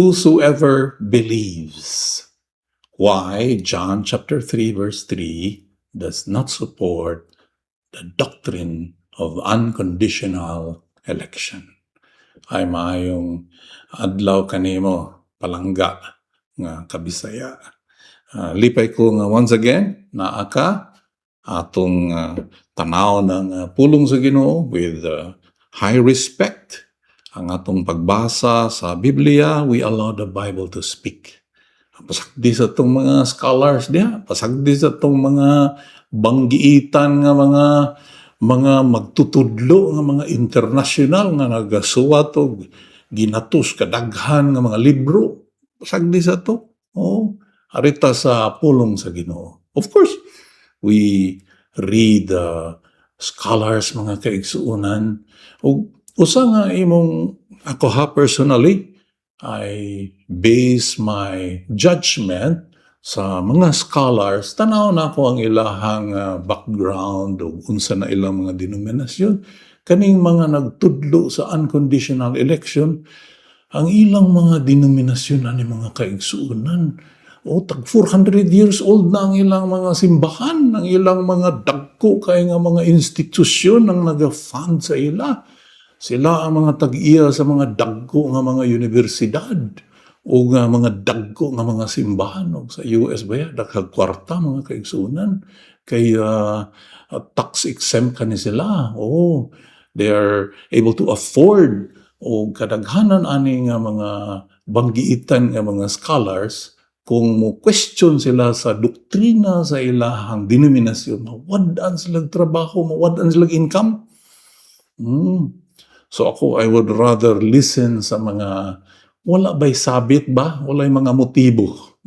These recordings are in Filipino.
whosoever believes. Why John chapter 3 verse 3 does not support the doctrine of unconditional election. Ay maayong adlaw kanimo palangga nga kabisaya. Lipay ko nga once again naa ka atong tanaw ng pulong sa Ginoo with high respect. Ang atong pagbasa sa Biblia, we allow the Bible to speak. Pasagdi sa itong mga scholars diya, pasagdi sa itong mga banggiitan nga mga magtutudlo nga mga international nga nagasuwat og ginatus kadaghan nga mga libro. Pasagdi sa to. Oh, arita sa pulong sa Ginoo. Of course, we read scholars mga kaigsuonan ug usa nga imong ako personally, I base my judgment sa mga scholars. Tanaw na ko ang ilahang background o unsa na ilang mga denominasyon. Kaning mga nagtudlo sa unconditional election, ang ilang mga denominasyon ani mga kaigsuonan. O tag 400 years old na ang ilang mga simbahan, ang ilang mga dagko kay nga mga institusyon ang naga-fund sa ila. Sila ang mga tag-iya sa mga dagko nga mga universidad o nga mga dagko nga mga simbahan o sa US ba ya daghang kwarta mga kaigsunan kay tax exempt kani sila. Oh, they are able to afford o kadaghanan ani nga mga banggiitan nga mga scholars kung mo question sila sa doktrina sa ilahang denominasyon, mawad-an silang trabaho, mawad-an silang income. So ako, I would rather listen sa mga, wala ba'y sabit ba? Wala'y mga motibo.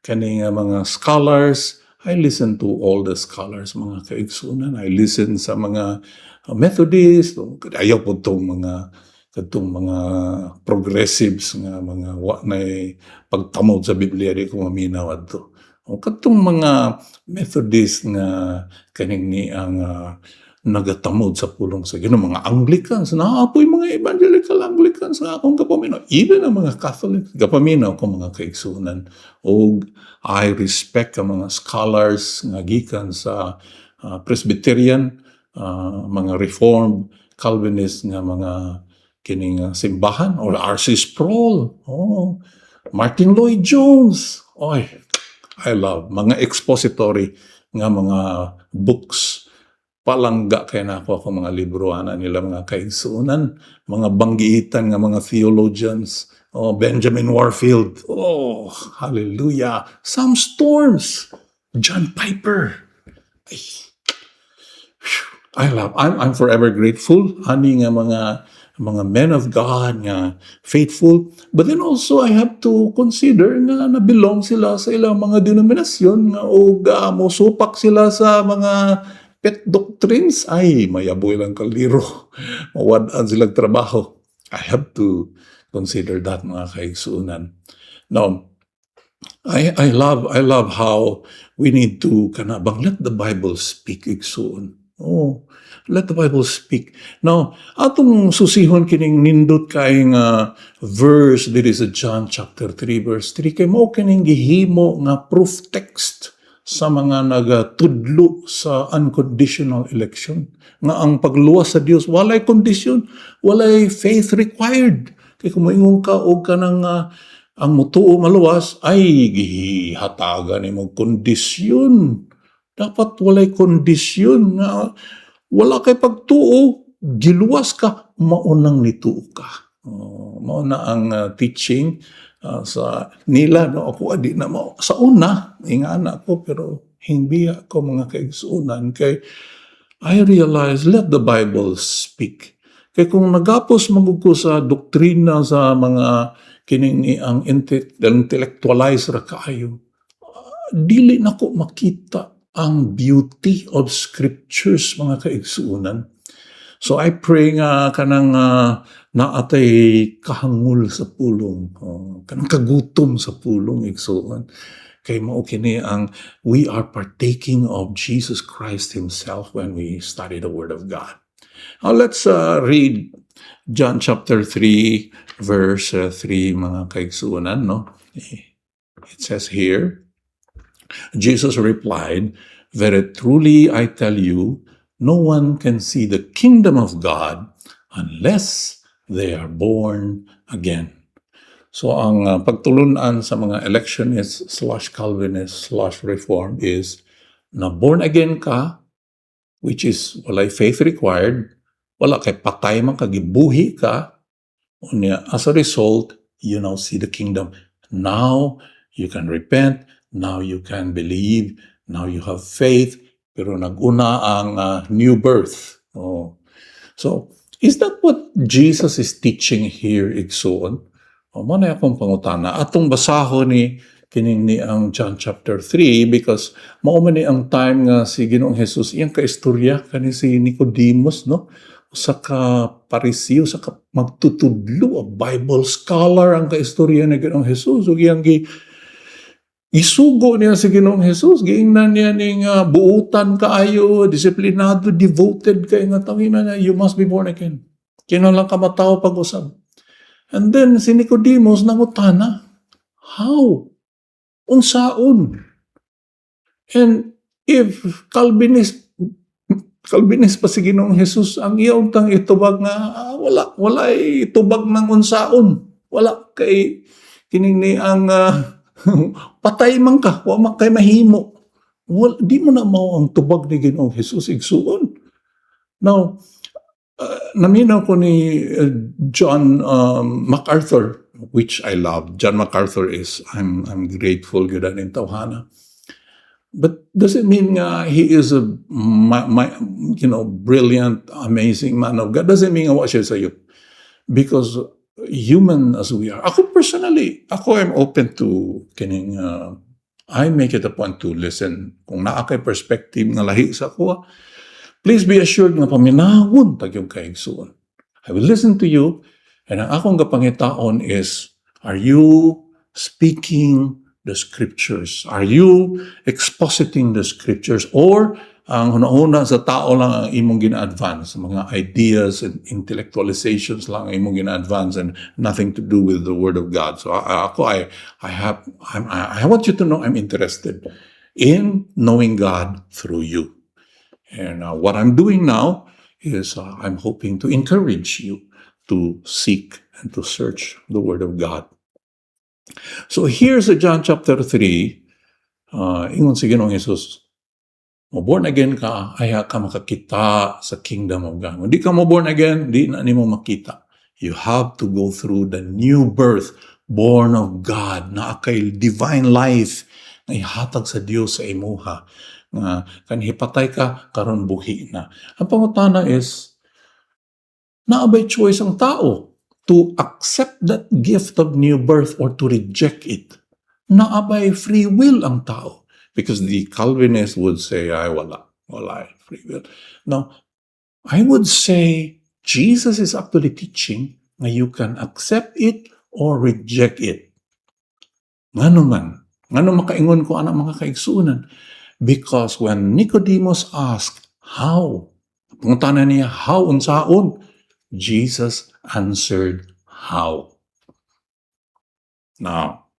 Kani nga mga scholars, I listen to all the scholars, mga kaigsunan. I listen sa mga Methodist, ayaw po itong mga progressives nga mga na'y pagtamod sa Biblia, di ko maminaw ato. Katong mga Methodist nga kaning ni ang nagatamod sa pulong sa Ginoo, mga Anglicans, naapoy mga evangelical Anglicans nga akong kapaminaw, even ang mga Catholic, kapaminaw ko mga kaigsunan. O I respect ang mga scholars nga gikan sa Presbyterian, mga Reformed, Calvinist nga mga kining simbahan, or R.C. Sproul, Martin Lloyd Jones. Oy, I love mga expository nga mga books. Palangga kay na ako mga libro nila mga kaigsunan, mga banggiitan nga mga theologians, Benjamin Warfield, hallelujah, Sam Storms, John Piper. I'm forever grateful ani nga mga men of God nga faithful, but then also I have to consider nga nabilong sila sa ilang mga denominasyon nga o mosupak sila sa mga pet doctrines, ay mayaboy lang kaliro, mawad-an silang trabaho. I have to consider that mga kaigsunan. Now, I love how we need to kanabang let the Bible speak igsuon. Let the Bible speak. Now, atong susihon kining nindot kay nga verse diri sa John chapter 3 verse 3 kay mao kining gihimo nga proof text sa mga nagatudlo sa unconditional election. Nga ang pagluwas sa Dios walay kondisyon, walay faith required. Kay kung moingon ka og kanang ang mutuo maluwas ay gihatagan nimo kondisyon. Dapat walay kondisyon nga wala kay pagtuo, giluwas ka, maunang nituo ka. Mauna ang teaching sa nila, no, ako adi na mo. Sa una, ingana ko, pero hindi ako mga kaigsunan. Kay I realize, let the Bible speak. Kay kung nagapos magugko sa doktrina sa mga kining ang intellectualize ra kaayo, dili na ko makita ang beauty of scriptures, mga kaigsunan. So I pray nga kanang naatay kahangul sa pulong, kanang kagutom sa pulong igsuon. Kay mao kini ang we are partaking of Jesus Christ himself when we study the Word of God. Now let's read John chapter 3, verse 3, mga kaigsunan, no? It says here, Jesus replied, "Very truly I tell you, no one can see the kingdom of God unless they are born again." So ang pagtulunan sa mga electionists / Calvinists / Reform is na born again ka, which is walay faith required, wala kay patay man ka, gibuhi ka, unya as a result, you now see the kingdom. Now you can repent, now you can believe, now you have faith, pero naguna ang new birth. Oh. So, is that what Jesus is teaching here, igsoon? O, manay akong pangutana. Atong basahon ni kining ni ang John chapter 3 because mao man ni ang time nga si Ginoong Hesus iyang kaistorya kani si Nicodemus, no? Usa ka Pariseo, usa ka magtutudlo, a Bible scholar ang kaistorya ni Ginoong Hesus ug iyang isugo niya si Ginoong Hesus, giingnan niya ning buutan kaayo, disiplinado, devoted kay nga tawina na you must be born again. Kinahanglan ka matawo pag-usab. And then si Nicodemus nangutana, how? Unsaon? And if Calvinist pa si Ginoong Hesus ang iyong tang itubag nga wala itubag ng unsaon. Wala kay kining ni ang patay man ka, wa man kay mahimo. Di mo na mao ang tubag ni Ginoong Hesus igsuon. Now, naminaw ko ni John MacArthur, which I love. John MacArthur is, I'm grateful gyud in tawhana. But does it mean he is a brilliant, amazing man of God? Doesn't mean what siya sa'yo. Because human as we are, ako personally, I'm open to kining, I make it a point to listen. Kung naa kay perspective nga lahi sa ako, please be assured nga paminahon tagyong kaigsuon. I will listen to you, and ang akong kapangitaon is, are you speaking the scriptures? Are you expositing the scriptures? Or ang hunahuna sa tao lang ang imong gina-advance, mga ideas and intellectualizations lang ang imong gina-advance and nothing to do with the Word of God. So I want you to know I'm interested in knowing God through you. And what I'm doing now is I'm hoping to encourage you to seek and to search the Word of God. So here's John chapter 3. Ingon si Ginoong Hesus, born again ka, ay ka makakita sa kingdom of God. Hindi ka mo born again, di na nimo makita. You have to go through the new birth, born of God, na kay divine life, na ihatag sa Dios sa imuha. Kanhipatay ka, karon buhi na. Ang pangutana is, naabay choice ang tao to accept that gift of new birth or to reject it. Naabay free will ang tao. Because the Calvinists would say, wala free will. Now, I would say, Jesus is actually teaching na you can accept it or reject it. Ngano man? Ngano makaingon ko anak mga kaigsunan? Because when Nicodemus asked, how? Pangutana niya, how? Unsaon? Jesus answered, how? Now,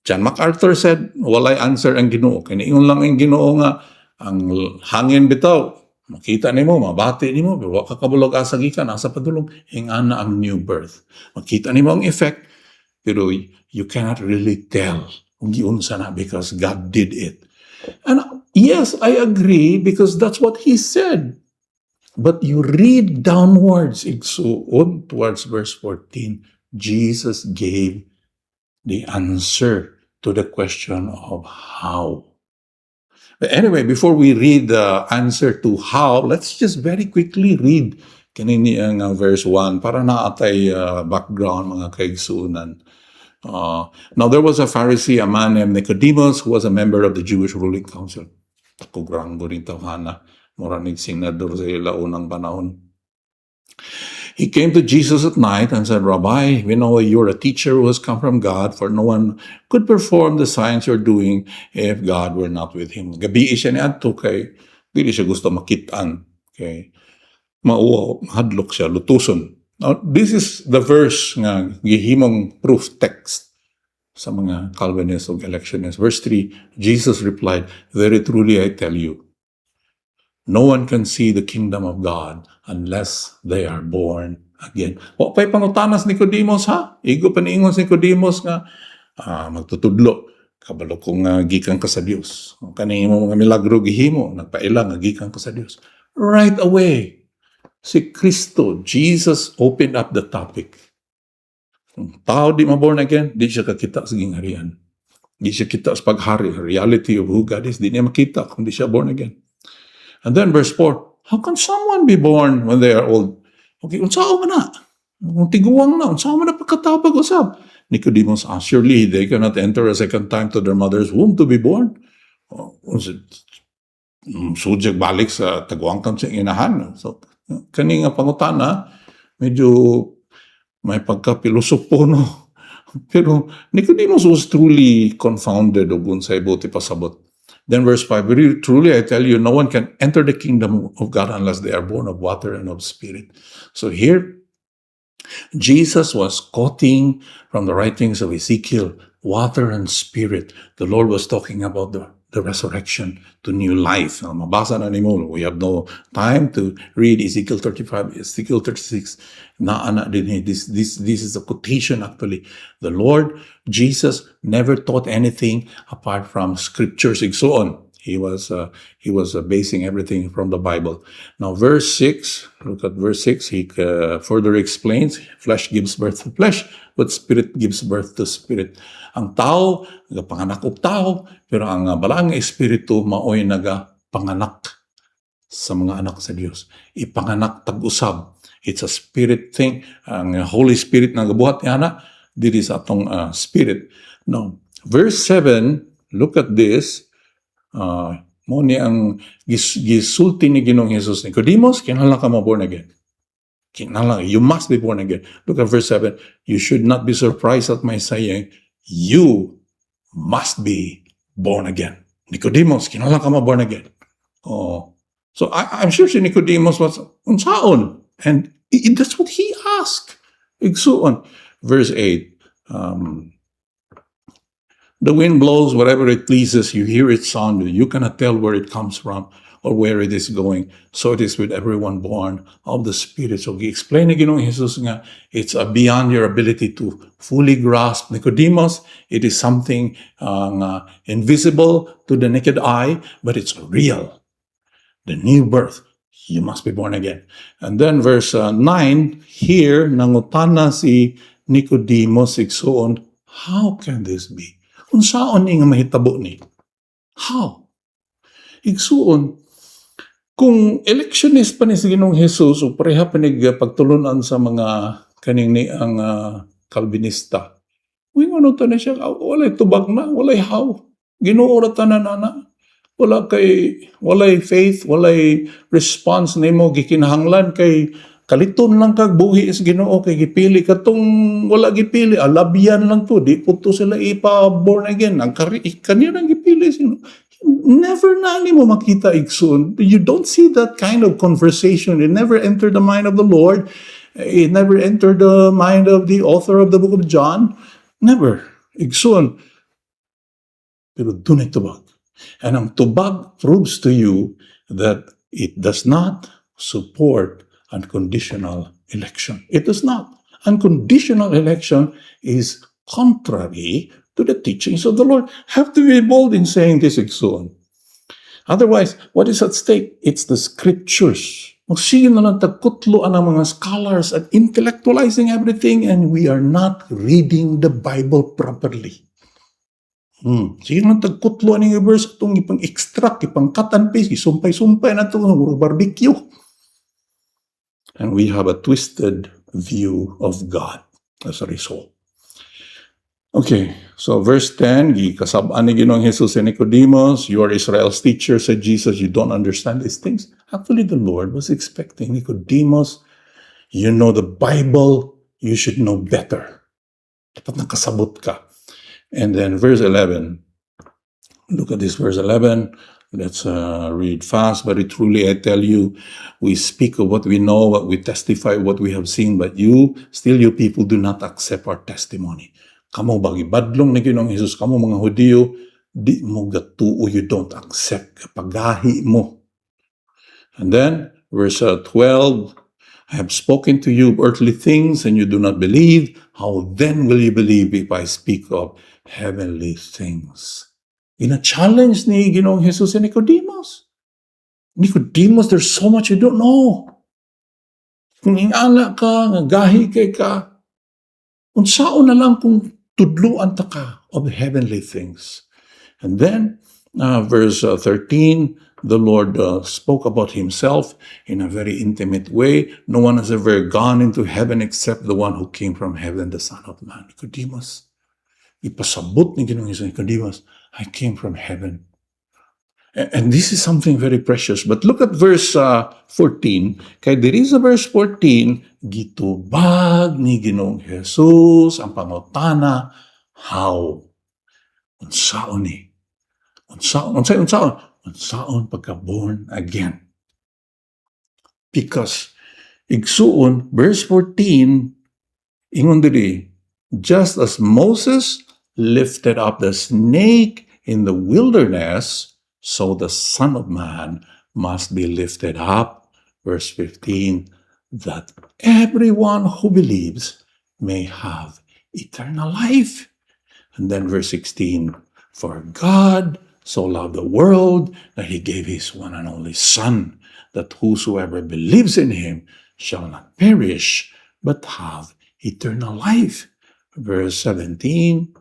John MacArthur said, walay answer ang Ginoo. Kiniingon lang ang Ginoo nga, ang hangin bitaw, makita nimo, mabati nimo, pero wa ka kabulog asa gikan, asa padulong, ingana ang new birth. Makita nimo ang effect, pero you cannot really tell kung giunsa na because God did it. And yes, I agree because that's what He said. But you read downwards, igsuon towards verse 14, Jesus gave the answer to the question of how. But anyway, before we read the answer to how, let's just very quickly read kanini ang verse 1 para naatay background mga kaigsunan. Now there was a Pharisee, a man named Nicodemus, who was a member of the Jewish ruling council. Takogranggo rin tawhana, moranig senador sa ila unang panahon. He came to Jesus at night and said, Rabbi, we know you're a teacher who has come from God, for no one could perform the signs you're doing if God were not with him. Gabi siya ni adto kay dili siya gusto makitaan. Okay? Mauwa, mahadlok siya, lutuson. Now, this is the verse nga gihimong proof text sa mga Calvinists o electionists. Verse 3, Jesus replied, "Very truly I tell you, no one can see the kingdom of God unless they are born again." O pa'y pangutanas Nicodemus ha? Igo paniingon si Nicodemus nga, magtutudlo. Kabalo kung gikan ka sa Dios. Kani mo mga milagro gihimo, nagpailang nga gikan ka sa Dios. Right away, si Kristo, Jesus opened up the topic. Kung tao di ma-born again, di siya kakita sa gingharian. Di siya kita sa paghari, reality of who God is. Di niya makita kung di siya born again. And then verse 4, how can someone be born when they are old? Okay, unsao man na? Kung tiguang na, unsao man na pagkatao pag-usap? Nicodemus asked, surely they cannot enter a second time to their mother's womb to be born? Sujag balik sa taguang kam sa inahan. So, kani nga pangutana, medyo may pagka-pilosopo, no? Pero Nicodemus was truly confounded o unsay buti pasabot. Then verse 5, very truly I tell you, no one can enter the kingdom of God unless they are born of water and of spirit. So here, Jesus was quoting from the writings of Ezekiel, water and spirit. The Lord was talking about the resurrection to new life. Mabasa na nimo. We have no time to read Ezekiel 35, Ezekiel 36. This is a quotation actually. The Lord Jesus never taught anything apart from scriptures and so on. He was basing everything from the Bible. Now, verse 6, look at verse 6. He further explains, flesh gives birth to flesh, but spirit gives birth to spirit. Ang tao, nagapanganak og tao, pero ang balaang espiritu maoy nagapanganak sa mga anak sa Dios. Ipanganak tag-usab. It's a spirit thing. Ang Holy Spirit na gabuhat niya na, diri sa atong spirit. Now, verse 7, look at this. Mo ni ang gisulti ni Ginoong Jesus, Nicodemus, kinahanglan ka ma-born again. Kinahanglan, you must be born again. Look at verse 7. You should not be surprised at my saying, you must be born again. Nicodemus, kinahanglan ka ma-born again. Oh. So I'm sure si Nicodemus was unsaon. And that's what he asked. Igsuon. Verse 8. The wind blows wherever it pleases. You hear its sound. You cannot tell where it comes from or where it is going. So it is with everyone born of the Spirit. So explain na Ginoong Jesus nga, it's beyond your ability to fully grasp. Nicodemus, it is something invisible to the naked eye, but it's real. The new birth. You must be born again. And then verse 9, here, nangutana si Nicodemus, igsuon, how can this be? Unsaon ni nga mahitabo ni? How? Igsuon, kung electionist pa ni si Ginoong Jesus o pareha pa pagtulunan sa mga kaning ni ang Calvinista, ano to na siya, walay tubag na, walay how. Ginuuratan na nana. Walay faith, walay response nimo gikinahanglan kay kaliton lang kag buhi is Ginoo kay gipili katong wala gipili alabyan lang to di puto sila ipa born again ang kaniya nang gipili sino never na nimo makita igsoon. You don't see that kind of conversation. It never entered the mind of the Lord. It never entered the mind of the author of the book of John. Never. Igsoon. Pero dunay tubag. And ang tubag proves to you that it does not support unconditional election. It does not. Unconditional election is contrary to the teachings of the Lord. Have to be bold in saying this and so on. Otherwise, what is at stake? It's the scriptures. Magsige na lang tagkutloan ang mga scholars at intellectualizing everything, and we are not reading the Bible properly. Sige na tagkutloan ng verse itong ipang-extract, ipang-cut and paste, isumpay-sumpay na ito, barbecue. And we have a twisted view of God as a result. Okay, so verse 10, kasabaan ni Ginoong Jesus and Nicodemus, you are Israel's teacher, said Jesus, you don't understand these things. Actually, the Lord was expecting Nicodemus, you know the Bible, you should know better. Dapat nakasabot ka. And then verse 11, look at this verse 11, Let's read fast. Very truly, I tell you, we speak of what we know, what we testify, what we have seen, but you people do not accept our testimony. Kamo bagi badlong ni Ginoong Jesus, kamo mga Hudiyo, di mo gatuo, you don't accept kapagahi mo. And then, verse 12, I have spoken to you earthly things and you do not believe. How then will you believe if I speak of heavenly things? Ina-challenge ni Ginoong Jesus si Nicodemus. Nicodemus, there's so much you don't know. Kung ingala ka, gahi kay ka, unsaon na lang kung tudluan ta ka of heavenly things. And then, verse 13, the Lord spoke about himself in a very intimate way. No one has ever gone into heaven except the one who came from heaven, the Son of Man. Nicodemus, ipasabot ni Ginoong Jesus, Nicodemus, I came from heaven. And this is something very precious. But look at verse 14. Kaya diri sa verse 14, gitubag ni Ginoong Jesus ang pangutana, how? Unsaon ni? Unsaon pagka-born again. Because, igsuon, verse 14, ingon diri, just as Moses lifted up the snake in the wilderness, so the Son of Man must be lifted up. Verse 15, that everyone who believes may have eternal life. And then verse 16, for God so loved the world that he gave his one and only Son, that whosoever believes in him shall not perish, but have eternal life. Verse 17,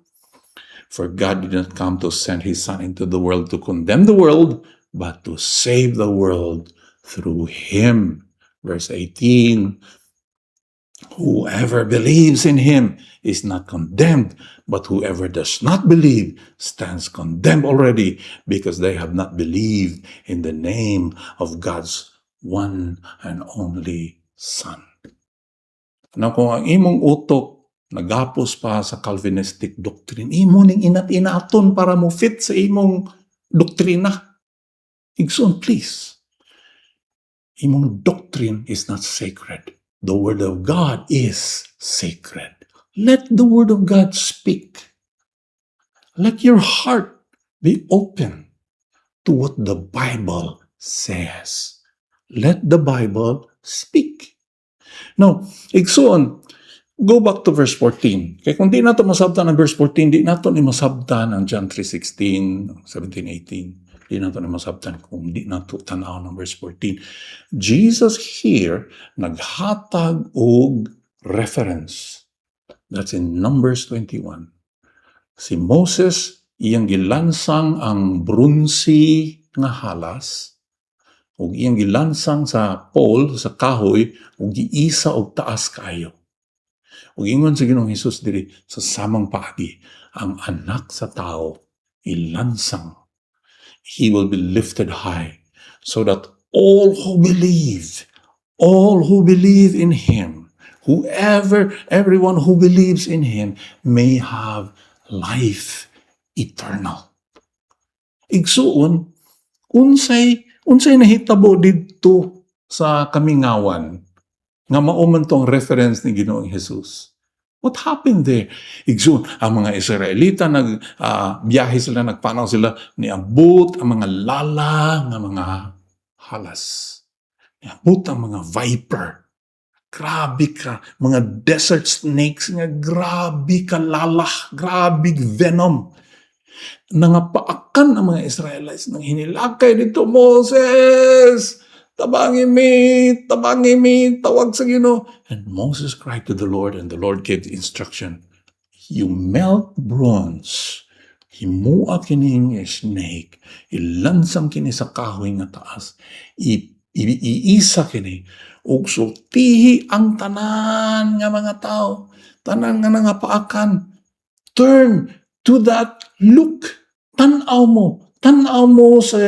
for God did not come to send his Son into the world to condemn the world, but to save the world through him. Verse 18, whoever believes in him is not condemned, but whoever does not believe stands condemned already, because they have not believed in the name of God's one and only Son. Now, kung ang imong utok nagapos pa sa Calvinistic doctrine, imo ning inat-inaton para mo fit sa imong doktrina. Igsoon, please. Imong doctrine is not sacred. The Word of God is sacred. Let the Word of God speak. Let your heart be open to what the Bible says. Let the Bible speak. Now, igsoon, go back to verse 14. Kaya kung di nato masabtan ang verse 14, di nato ni masabtan ang John 3:16, 17, 18. Di nato ni masabtan kung di nato tanaw ng verse 14. Jesus here naghatag og reference. That's in Numbers 21. Si Moses, iyang gilansang ang brunsi nga halas, o iyang gilansang sa pole, sa kahoy, o giisa og taas kayo. Ug ingon sa Ginoong Hesus diri sa samang paagi, ang anak sa tao ilansang. He will be lifted high so that all who believe in him, everyone who believes in him may have life eternal. Igsuon, unsay nahitabo didto sa kamingawan nga mauman tong reference ni Ginoong Jesus. What happened there? Igsoon, ang mga Israelita biyahe sila, nagpanaw sila, niabot ang mga lala nga mga halas. Niabot ang mga viper. Grabe ka, mga desert snakes nga grabe ka lala, grabe venom. Nangapaakan ang mga Israelites nang hinilakay dito, Moses! Tabangin me, tawag sa Ginoo. And Moses cried to the Lord, and the Lord gave the instruction, you melt bronze, himua kini nga snake, ilansang kini sa kahoy nga taas, iisa kini, ug sultihi ang tanan nga mga tao, tanan nga nangapaakan, turn to that, look, tanaw mo sa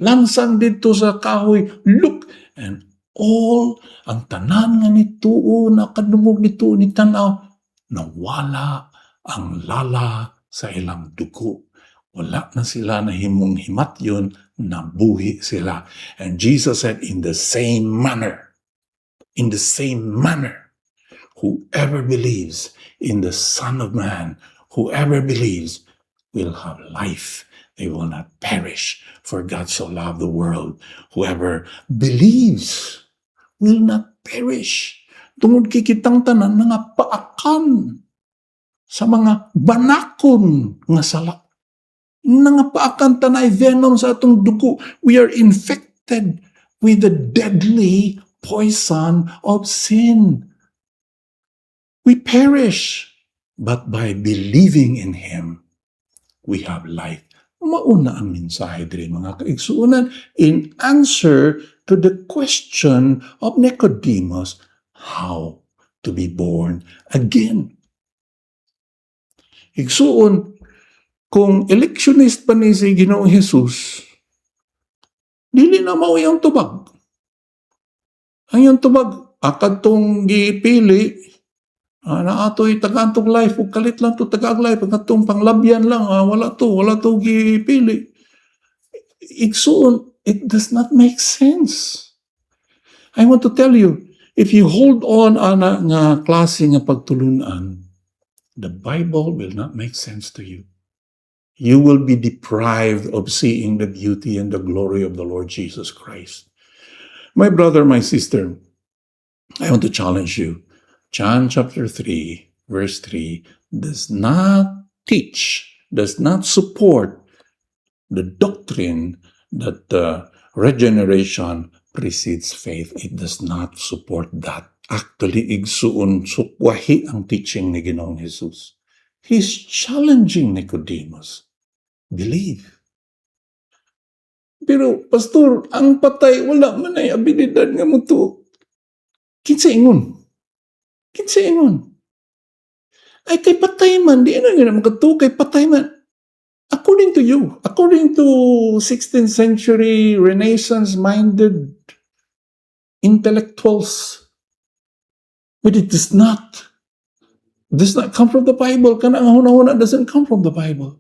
lansang dito sa kahoy, look, and all ang tanan nga nituo na kadumog nituo ni tanaw, nawala ang lala sa ilang dugo. wala na sila na himong himatyon, nabuhi sila. And Jesus said, in the same manner, whoever believes in the Son of Man, whoever believes will have life. They will not perish, for God so loved the world. Whoever believes will not perish. Tungod kikitang tanan nga paakan sa mga banakon nga sala. Nga paakan tanay venom sa atong dugo. We are infected with the deadly poison of sin. We perish, but by believing in Him, we have life. Mauna ang mensahe diri mga kaigsuonan in answer to the question of Nicodemus, how to be born again. Igsuon, kung electionist pa ni si Ginoong Jesus, dili na mao yung tubag. Ang yung tubag, akad tong gipili, na ato'y taga-antong life, o kalit lang to taga-ag life, atong panglabyan lang, wala to gipili. Igsuon, it does not make sense. I want to tell you, if you hold on ana nga klase nga pagtulunan, the Bible will not make sense to you. You will be deprived of seeing the beauty and the glory of the Lord Jesus Christ. My brother, my sister, I want to challenge you. John chapter 3, verse 3, does not teach, does not support the doctrine that regeneration precedes faith. It does not support that. Actually, igsuon sukwahi ang teaching ni Ginoong Jesus. He's challenging Nicodemus. Believe. Pero, Pastor, ang patay, wala man ay abilidad nga mo to. Kinsa ingon? Ay, kay patay man, di ano nga magkatu, kay patay man. According to you, according to 16th century Renaissance-minded intellectuals, but it does not come from the Bible. Kanang huna-huna doesn't come from the Bible.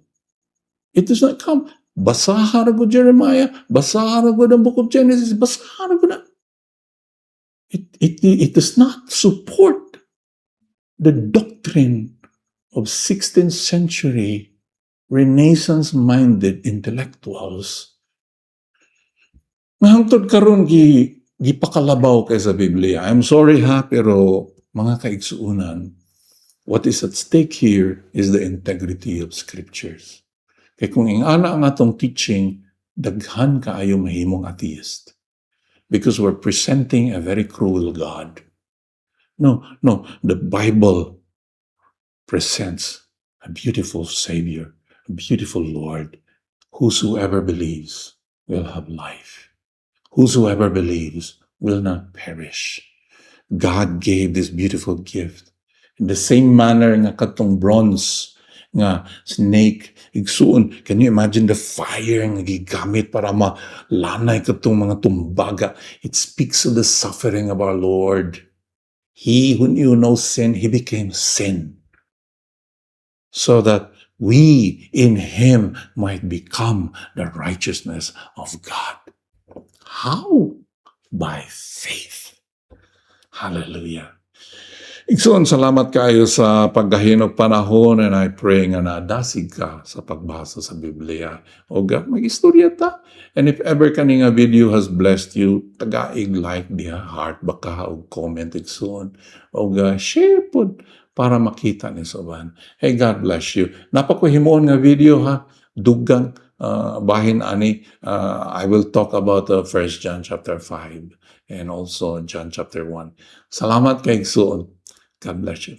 It does not come. Basahan ko Jeremiah, basahan ko the book of Genesis, basahan ko na. It does not support the doctrine of 16th century Renaissance-minded intellectuals. Nahangtod karon gipakalabaw kay sa Biblia. I'm sorry pero mga kaigsuunan, what is at stake here is the integrity of scriptures. Kaya kung ingana ang atong teaching, daghan kaayo mahimong atheist. Because we're presenting a very cruel God. No, the Bible presents a beautiful Savior, a beautiful Lord. Whosoever believes will have life. Whosoever believes will not perish. God gave this beautiful gift. In the same manner nga katong bronze nga snake, igsuon, can you imagine the fire nga gigamit para malanay katong mga tumbaga? It speaks of the suffering of our Lord. He who knew no sin, He became sin, so that we in Him might become the righteousness of God. How? By faith. Hallelujah. Igsoon, salamat kayo sa paggahinog panahon, and I pray nga nadasig ka sa pagbasa sa Biblia. O mag-istorya ta. And if ever kani nga video has blessed you, tagaig like diha, heart baka o comment igsoon. O share po para makita ni soban. Hey, God bless you. Napakuhimoon nga video ha, dugang bahin ani. I will talk about 1 John chapter 5 and also John chapter 1. Salamat kay igsoon. God bless you.